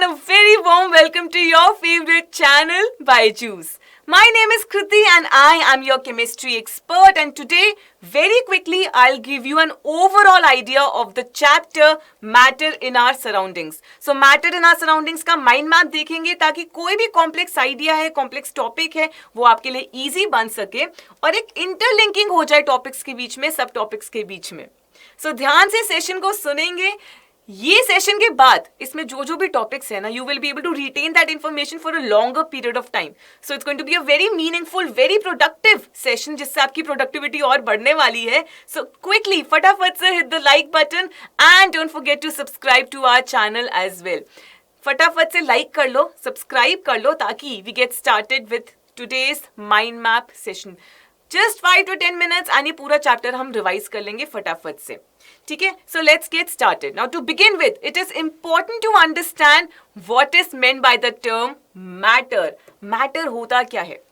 a very warm welcome to your favorite channel, Byju's. My name is Kriti and I am your chemistry expert, and today, very quickly, I'll give you an overall idea of the chapter Matter in Our Surroundings. So, Matter in Our Surroundings का mind map देखेंगे ताकि कोई भी complex idea है, complex topic है, वो आपके लिए easy बन सके और एक interlinking हो जाए topics के बीच में, सब topics के बीच में. So, ध्यान से सेशन को सुनेंगे. ये सेशन के बाद इसमें जो भी टॉपिक्स है ना, you will be able to retain that information for a longer period of time. So it's going to be a very meaningful, very productive session, जिससे आपकी प्रोडक्टिविटी और बढ़ने वाली है. सो क्विकली, फटाफट से hit the like button and don't forget to subscribe to our channel as well. फटाफट से लाइक कर लो, सब्सक्राइब कर लो, ताकि we get started with today's mind map session. Just 5 to 10 minutes and ये पूरा चैप्टर हम रिवाइज कर लेंगे फटाफट से. ठीक है, so let's get started. Now to begin with, it is important to understand what is meant by the term matter. Matter होता क्या है?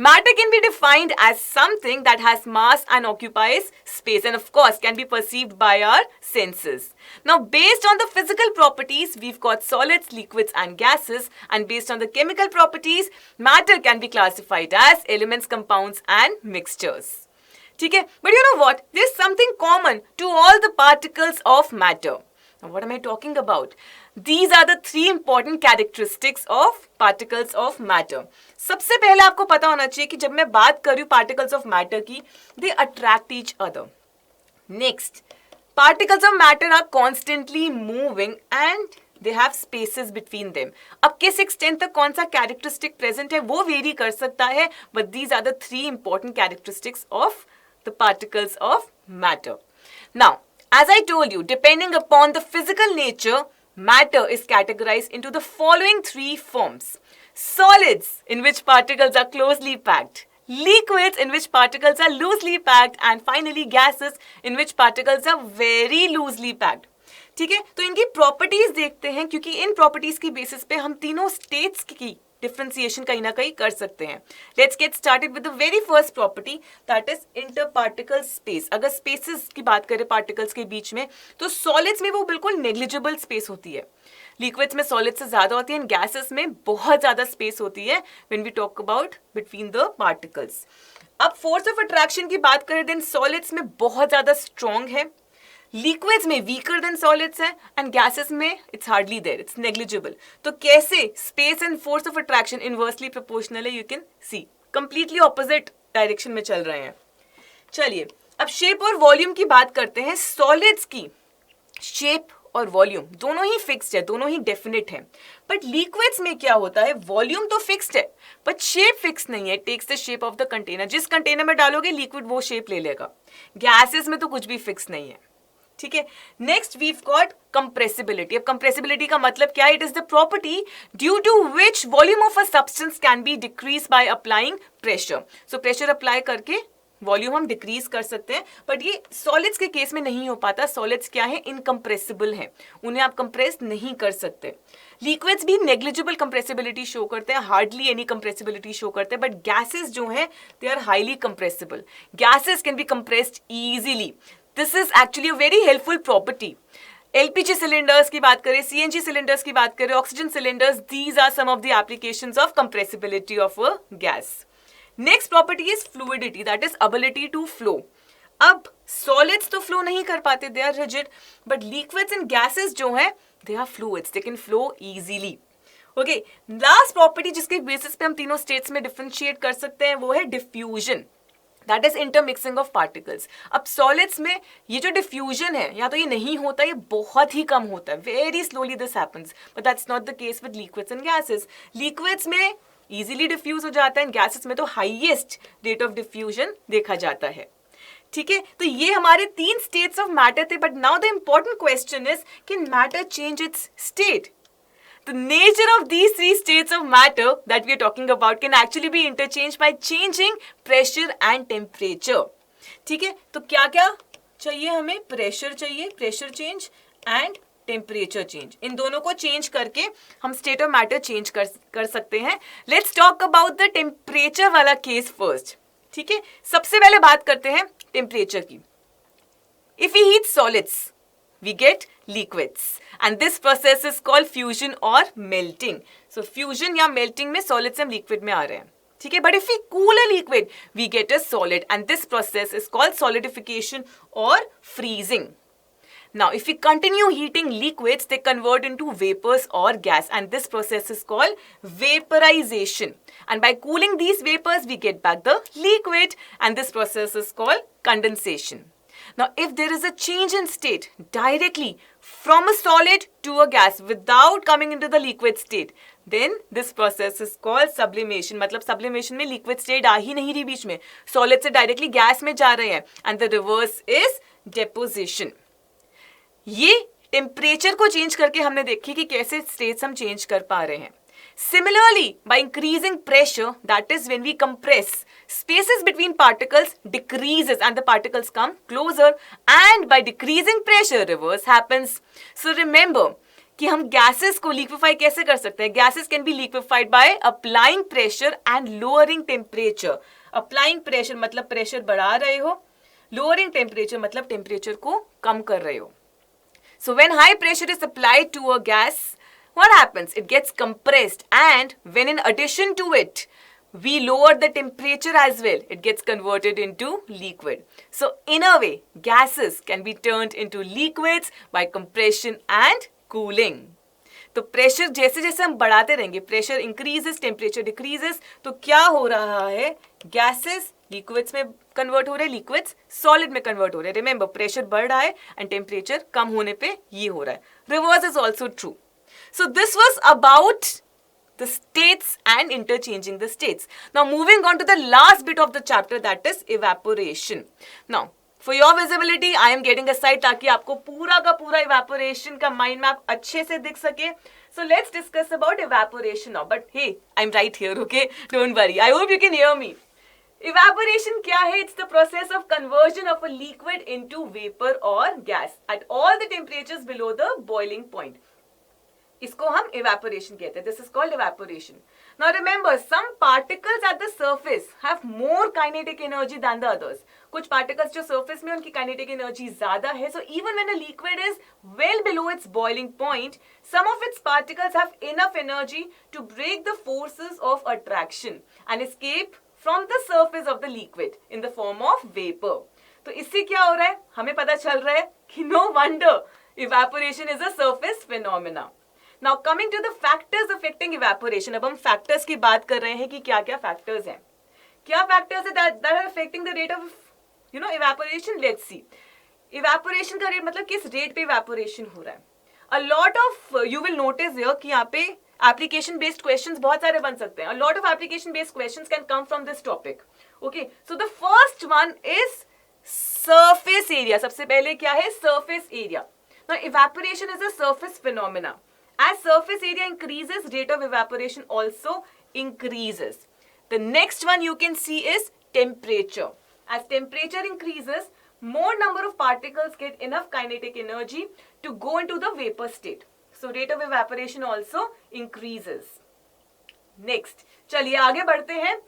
Matter can be defined as something that has mass and occupies space, and of course can be perceived by our senses. Now, based on the physical properties, we've got solids, liquids and gases, and based on the chemical properties, matter can be classified as elements, compounds and mixtures. ठीक है, but you know what? There's something common to all the particles of matter. Now, what am I talking about? These are the 3 important characteristics of particles of matter. सबसे पहले आपको पता होना चाहिए कि जब मैं बात कर रही हूँ particles of matter की, they attract each other. Next, particles of matter are constantly moving and they have spaces between them. अब किस extent तक कौन सा characteristic present है वो vary कर सकता है, but these are the 3 important characteristics of the particles of matter. Now, as I told you, depending upon the physical nature, matter is categorized into the following 3 forms. Solids, in which particles are closely packed. Liquids, in which particles are loosely packed. And finally, gases, in which particles are very loosely packed. ठीक है, तो इनकी properties देखते हैं, क्योंकि इन properties की basis पे हम तीनों स्टेट्स की डिफ्रेंसिएशन कहीं ना कहीं कर सकते हैं. Let's get started with the very first property, that is inter particle space. अगर स्पेसेस की बात करें पार्टिकल्स के बीच में, तो सॉलिड्स में वो बिल्कुल नेग्लिजिबल स्पेस होती है. लिक्विड्स में सॉलिड से ज्यादा होती है, एंड गैसेस में बहुत ज्यादा स्पेस होती है when we talk about between the particles. अब फोर्स ऑफ अट्रैक्शन की बात करें, देन सॉलिड्स में बहुत ज्यादा स्ट्रॉन्ग है, लिक्विड्स में वीकर देन सॉलिड्स है, एंड गैसेस में it's hardly there, it's negligible. तो कैसे space and force of attraction inversely proportional है, you can see completely opposite direction में चल रहे हैं. चलिए, अब शेप और वॉल्यूम की बात करते हैं. सॉलिड्स की शेप और वॉल्यूम दोनों ही फिक्स्ड है, दोनों ही डेफिनेट है. बट लिक्विड्स में क्या होता है, वॉल्यूम तो फिक्स्ड है बट शेप फिक्स नहीं है. Takes the shape of the container. जिस कंटेनर में डालोगे लिक्विड वो शेप ले लेगा. गैसेस में तो कुछ भी फिक्स नहीं है. ठीक है, नेक्स्ट वीव गॉट कंप्रेसिबिलिटी. अब कंप्रेसिबिलिटी का मतलब क्या है? It is the property due to which volume of a substance can be decrease by applying pressure. So pressure apply करके वॉल्यूम हम डिक्रीज कर सकते हैं, बट ये सॉलिड्स के केस में नहीं हो पाता. सॉलिड्स क्या है? इनकम्प्रेसिबल है, उन्हें आप कंप्रेस नहीं कर सकते. लिक्विड्स भी नेग्लिजिबल कंप्रेसिबिलिटी शो करते हैं, हार्डली एनी कंप्रेसिबिलिटी शो करते हैं, बट गैसेस जो है they are highly compressible. Gases can be compressed easily. This is actually a very helpful property. LPG cylinders की बात करें, CNG cylinders की बात करें, oxygen cylinders, these are some of the applications of compressibility of a gas. Next property is fluidity, that is ability to flow. अब solids तो flow नहीं कर पाते, they are rigid, but liquids and gases जो हैं, they are fluids, they can flow easily. Okay, last property जिसके basis पे हम तीनों states में differentiate कर सकते हैं, वो है diffusion. That is intermixing of particles. अब सॉलिड्स में ये जो डिफ्यूजन है, या तो ये नहीं होता, ये बहुत ही कम होता है, very slowly this happens, but that's not the case with liquids and gases. Liquids में इजीली डिफ्यूज हो जाता है, एंड गैसेस में तो हाईएस्ट रेट ऑफ डिफ्यूजन देखा जाता है. ठीक है, तो ये हमारे 3 स्टेट्स ऑफ मैटर थे. But now the important question is, can matter change it's state? The nature of these 3 states of matter that we are talking about can actually be interchanged by changing pressure and temperature. ठीक है, तो क्या क्या चाहिए हमें? Pressure चाहिए, pressure change and temperature change. इन दोनों को चेंज करके हम स्टेट ऑफ मैटर चेंज कर सकते हैं. Let's talk about the temperature वाला केस फर्स्ट. ठीक है, सबसे पहले बात करते हैं टेम्परेचर की. If we heat solids, we get liquids. And this process is called fusion or melting. So fusion या melting में solid से हम liquid में आ रहे हैं. ठीक है, but if we cool a liquid, we get a solid, and this process is called solidification or freezing. Now, if we continue heating liquids, they convert into vapors or gas, and this process is called vaporization. And by cooling these vapors, we get back the liquid, and this process is called condensation. Now, if there is a change in state directly from a solid to a gas without coming into the liquid state, then this process is called sublimation. मतलब sublimation में liquid state आ ही नहीं रही बीच में, solid से directly gas में जा रहे हैं, and the reverse is deposition. ये टेम्परेचर को चेंज करके हमने देखी कि कैसे स्टेट्स हम चेंज कर पा रहे हैं. Similarly, by increasing pressure, that is when we compress, spaces between particles decreases and the particles come closer, and by decreasing pressure, reverse happens. So remember कि हम gases को liquefy कैसे कर सकते हैं. Gases can be liquefied by applying pressure and lowering temperature. Applying pressure मतलब pressure बढ़ा रहे हो, lowering temperature मतलब temperature को कम कर रहे हो. So when high pressure is applied to a gas, what happens? It gets compressed, and when in addition to it, we lower the temperature as well, it gets converted into liquid. So in a way, gases can be turned into liquids by compression and cooling. तो pressure जैसे जैसे हम बढ़ाते रहेंगे, pressure increases, temperature decreases, तो क्या हो रहा है, गैसेस लिक्विड्स में कन्वर्ट हो रहे हैं, लिक्विड्स सॉलिड में कन्वर्ट हो रहे हैं. रिमेंबर, प्रेशर बढ़ रहा है एंड टेम्परेचर कम होने पे ये हो रहा है. Reverse is also true. So this was about the states and interchanging the states. Now moving on to the last bit of the chapter, that is evaporation. Now for your visibility, I am getting a slide ताकि आपको पूरा का पूरा evaporation का mind map अच्छे से दिख सके. So let's discuss about evaporation now. But hey, I'm right here, okay? Don't worry. I hope you can hear me. Evaporation क्या है? It's the process of conversion of a liquid into vapor or gas at all the temperatures below the boiling point. इसको हम evaporation कहते हैं. This is called evaporation. Now remember, some particles at the surface have more kinetic energy than the others. कुछ particles जो surface में उनकी kinetic energy ज़्यादा है. So even when a liquid is well below its boiling point, some of its particles have enough energy to break the forces of attraction and escape from the surface of the liquid in the form of vapor. तो इससे क्या हो रहा है? हमें पता चल रहा है कि no wonder evaporation is a surface phenomena. Now coming to the factors affecting evaporation. अब हम factors की बात कर रहे हैं कि क्या क्या factors हैं. क्या factors है that are affecting the rate of evaporation? Let's see. Evaporation का rate मतलब किस rate पे evaporation हो रहा है. A lot of you will notice here कि यहाँ पे application based questions बहुत सारे बन सकते हैं. A lot of application based questions can come from this topic. Okay, so the first one is surface area. सबसे पहले क्या है? Surface area. Now evaporation is a surface phenomena. As surface area increases, rate of evaporation also increases. The next one you can see is temperature. As temperature increases, more number of particles get enough kinetic energy to go into the vapor state. So rate of evaporation also increases. Next, चलिए आगे बढ़ते हैं.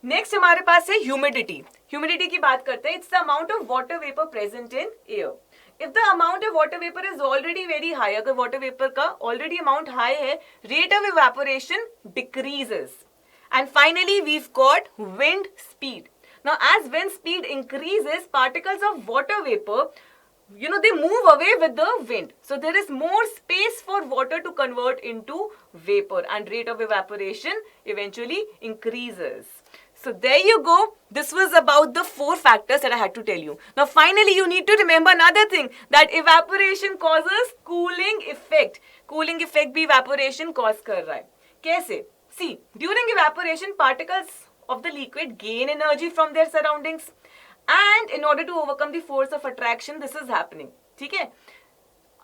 Next हमारे पास है humidity. Humidity की बात करते हैं. It's the amount of water vapor present in air. If the amount of water vapor is already very high, अगर water vapor का already amount high है, rate of evaporation decreases. And finally, we've got wind speed. Now, as wind speed increases, particles of water vapor, they move away with the wind. So there is more space for water to convert into vapor, and rate of evaporation eventually increases. So there you go. This was about the 4 factors that I had to tell you. Now finally you need to remember another thing, that evaporation causes cooling effect. Cooling effect भी evaporation cause कर रहा है. कैसे? See, during evaporation particles of the liquid gain energy from their surroundings, and in order to overcome the force of attraction, this is happening. ठीक है?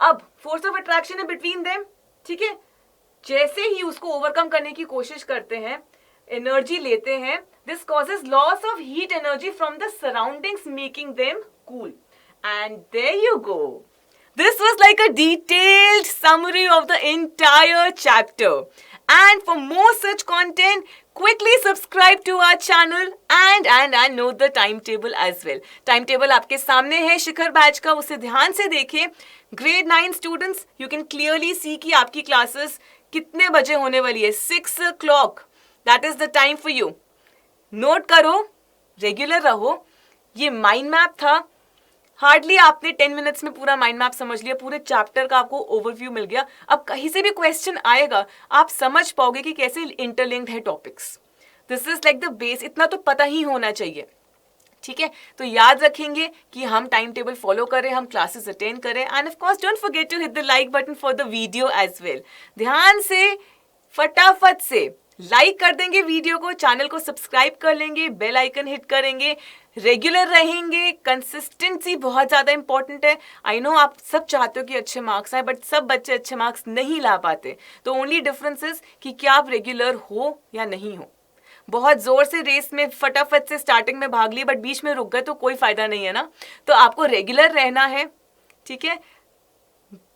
अब force of attraction है between them. ठीक है? जैसे ही उसको overcome करने की कोशिश करते हैं, energy लेते हैं, this causes loss of heat energy from the surroundings, making them cool. And there you go. This was was like a detailed summary of the entire chapter. And for more such content, quickly subscribe to our channel and note the timetable as well. Timetable आपके सामने है शिखर batch का, उसे ध्यान से देखें. Grade 9 students, you can clearly see कि आपकी classes कितने बजे होने वाली है. 6 o'clock. That is the time for you. Note करो, रेगुलर रहो. ये माइंड मैप था. हार्डली आपने 10 मिनट्स में पूरा माइंड मैप समझ लिया, पूरे चैप्टर का आपको ओवरव्यू मिल गया. अब कहीं से भी क्वेश्चन आएगा, आप समझ पाओगे कि कैसे इंटरलिंक्ड है topics. This is like the base. इतना तो पता ही होना चाहिए. ठीक है, तो याद रखेंगे कि हम टाइम टेबल फॉलो करें, हम क्लासेस अटेंड करें. And of course don't forget to hit the like button for the video as well. ध्यान से फटाफट से लाइक कर देंगे वीडियो को, चैनल को सब्सक्राइब कर लेंगे, बेल आइकन हिट करेंगे, रेगुलर रहेंगे. कंसिस्टेंसी बहुत ज़्यादा इंपॉर्टेंट है. आई नो आप सब चाहते हो कि अच्छे मार्क्स आए, बट सब बच्चे अच्छे मार्क्स नहीं ला पाते. तो ओनली डिफरेंस इज कि क्या आप रेगुलर हो या नहीं हो. बहुत जोर से रेस में फटाफट से स्टार्टिंग में भाग लिए बट बीच में रुक गए तो कोई फायदा नहीं है ना. तो आपको रेगुलर रहना है. ठीक है,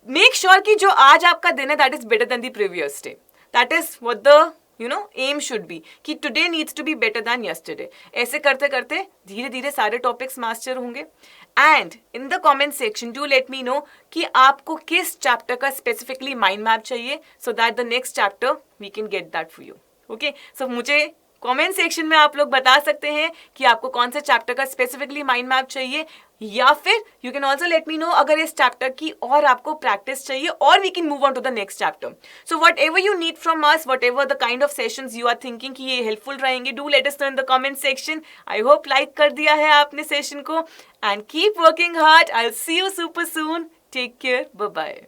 मेक श्योर कि जो आज आपका दिन है that is better than the previous day. That is what the aim should be, कि today needs to be better than yesterday. ऐसे करते करते धीरे धीरे सारे टॉपिक्स मास्टर होंगे. And in the comment section do let me know कि आपको किस चैप्टर का स्पेसिफिकली माइंड मैप चाहिए, so that the next chapter we can get that for you. Okay, so मुझे कमेंट सेक्शन में आप लोग बता सकते हैं कि आपको कौन से चैप्टर का स्पेसिफिकली माइंड मैप चाहिए, या फिर you can also let me know अगर इस चैप्टर की और आपको प्रैक्टिस चाहिए, और we can move on to the next chapter. So whatever you need from us, whatever the kind of sessions you are thinking कि ये helpful रहेंगे, do let us know in the comment section. I hope like कर दिया है आपने session को. And keep working hard. I will see you super soon. Take care. Bye bye.